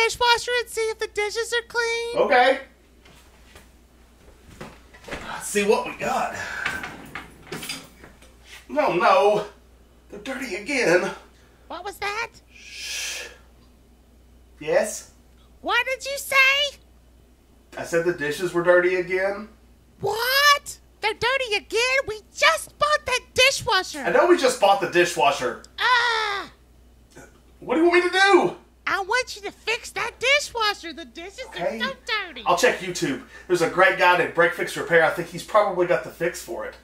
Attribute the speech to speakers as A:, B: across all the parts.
A: dishwasher and see if the dishes are clean?
B: Okay. Let's see what we got. No. They're dirty again.
A: What was that?
B: Shh. Yes?
A: What did you say?
B: I said the dishes were dirty again.
A: What? They're dirty again? We just bought that dishwasher.
B: I know we just bought the dishwasher. What do you want me to do?
A: I want you to fix that dishwasher. The dishes are so dirty.
B: I'll check YouTube. There's a great guy named Break Fix Repair. I think he's probably got the fix for it.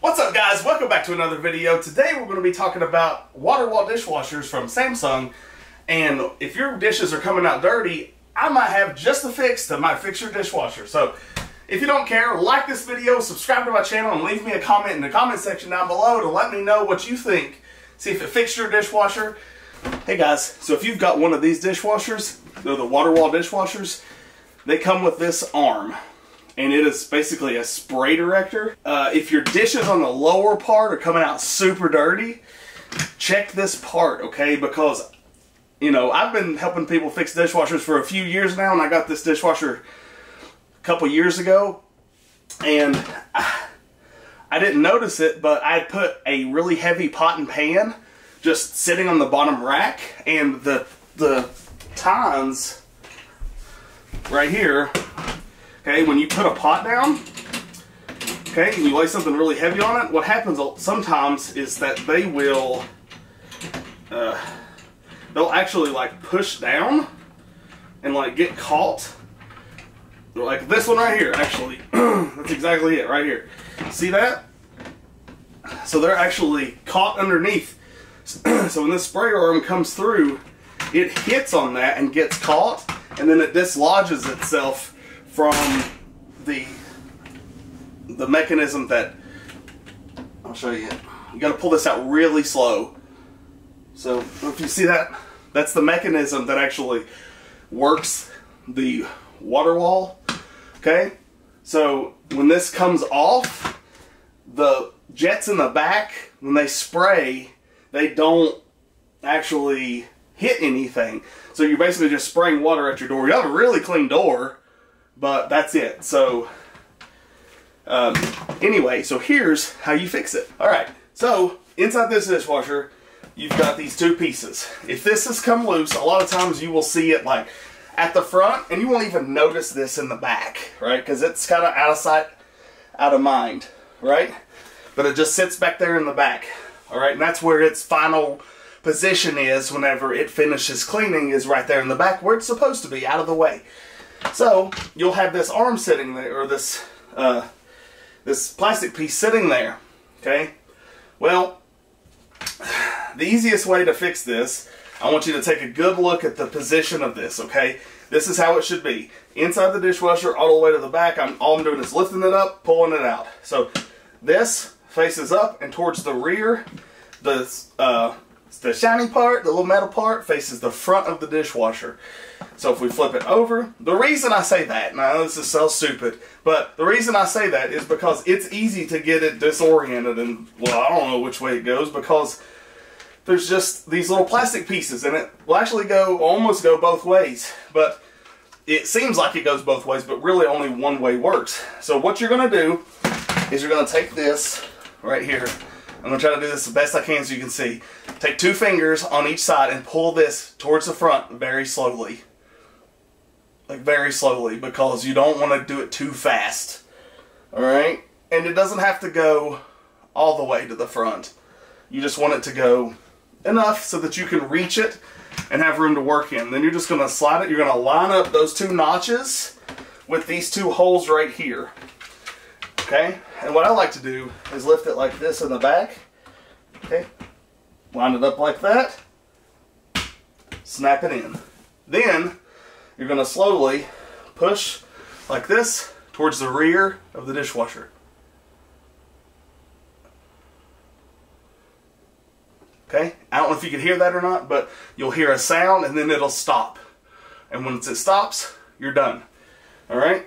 B: What's up, guys? Welcome back to another video. Today we're going to be talking about water wall dishwashers from Samsung. And if your dishes are coming out dirty, I might have just the fix that might fix your dishwasher. So if you don't care, like this video, subscribe to my channel, and leave me a comment in the comment section down below to let me know what you think. See if it fixed your dishwasher. Hey guys, so if you've got one of these dishwashers, they're the water wall dishwashers, they come with this arm. And it is basically a spray director. If your dishes on the lower part are coming out super dirty, check this part, okay? Because, you know, I've been helping people fix dishwashers for a few years now, and I got this dishwasher a couple years ago. And I didn't notice it, but I put a really heavy pot and pan just sitting on the bottom rack, and the tines right here. Okay, when you put a pot down, okay, and you lay something really heavy on it, what happens sometimes is that they will, they'll actually like push down and like get caught. Like this one right here, actually. That's exactly it, right here. See that? So they're actually caught underneath. So when this spray arm comes through, it hits on that and gets caught, and then it dislodges itself from the mechanism that, I'll show you. You got to pull this out really slow. So if you see that, that's the mechanism that actually works the water wall. Okay, so when this comes off, the jets in the back, when they spray, they don't actually hit anything. So you're basically just spraying water at your door. You have a really clean door, but that's it. So anyway, so here's how you fix it. Alright, so inside this dishwasher, you've got these two pieces. If this has come loose, a lot of times you will see it like at the front, and you won't even notice this in the back, right? Because it's kind of out of sight, out of mind, right? But it just sits back there in the back, alright? And that's where its final position is whenever it finishes cleaning, is right there in the back where it's supposed to be, out of the way. So you'll have this arm sitting there, or this this plastic piece sitting there. Okay. Well, the easiest way to fix this, I want you to take a good look at the position of this. Okay. This is how it should be. Inside the dishwasher, all the way to the back. All I'm doing is lifting it up, pulling it out. So this faces up, and towards the rear, the shiny part, the little metal part, faces the front of the dishwasher. So if we flip it over, the reason I say that, and I know this is so stupid, but the reason I say that is because it's easy to get it disoriented, and, well, I don't know which way it goes, because there's just these little plastic pieces, and it will actually almost go both ways. But it seems like it goes both ways, but really only one way works. So what you're going to do is you're going to take this right here. I'm going to try to do this the best I can so you can see. Take two fingers on each side and pull this towards the front very slowly. Like very slowly, because you don't want to do it too fast. Alright? And it doesn't have to go all the way to the front. You just want it to go enough so that you can reach it and have room to work in. Then you're just going to slide it. You're going to line up those two notches with these two holes right here. Okay? And what I like to do is lift it like this in the back. Okay? Line it up like that. Snap it in. Then you're going to slowly push like this towards the rear of the dishwasher. Okay? I don't know if you can hear that or not, but you'll hear a sound and then it'll stop. And once it stops, you're done. Alright?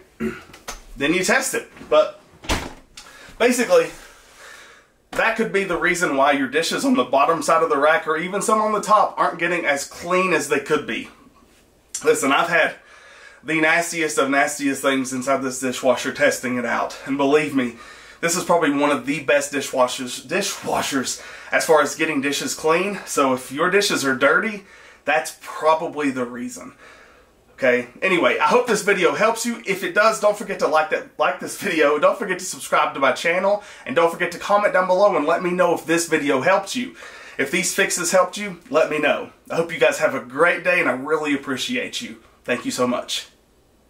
B: then you test it. But basically, that could be the reason why your dishes on the bottom side of the rack or even some on the top aren't getting as clean as they could be. Listen, I've had the nastiest of nastiest things inside this dishwasher testing it out. And believe me, this is probably one of the best dishwashers as far as getting dishes clean. So if your dishes are dirty, that's probably the reason. Okay, anyway, I hope this video helps you. If it does, don't forget to like this video. Don't forget to subscribe to my channel. And don't forget to comment down below and let me know if this video helped you. If these fixes helped you, let me know. I hope you guys have a great day and I really appreciate you. Thank you so much.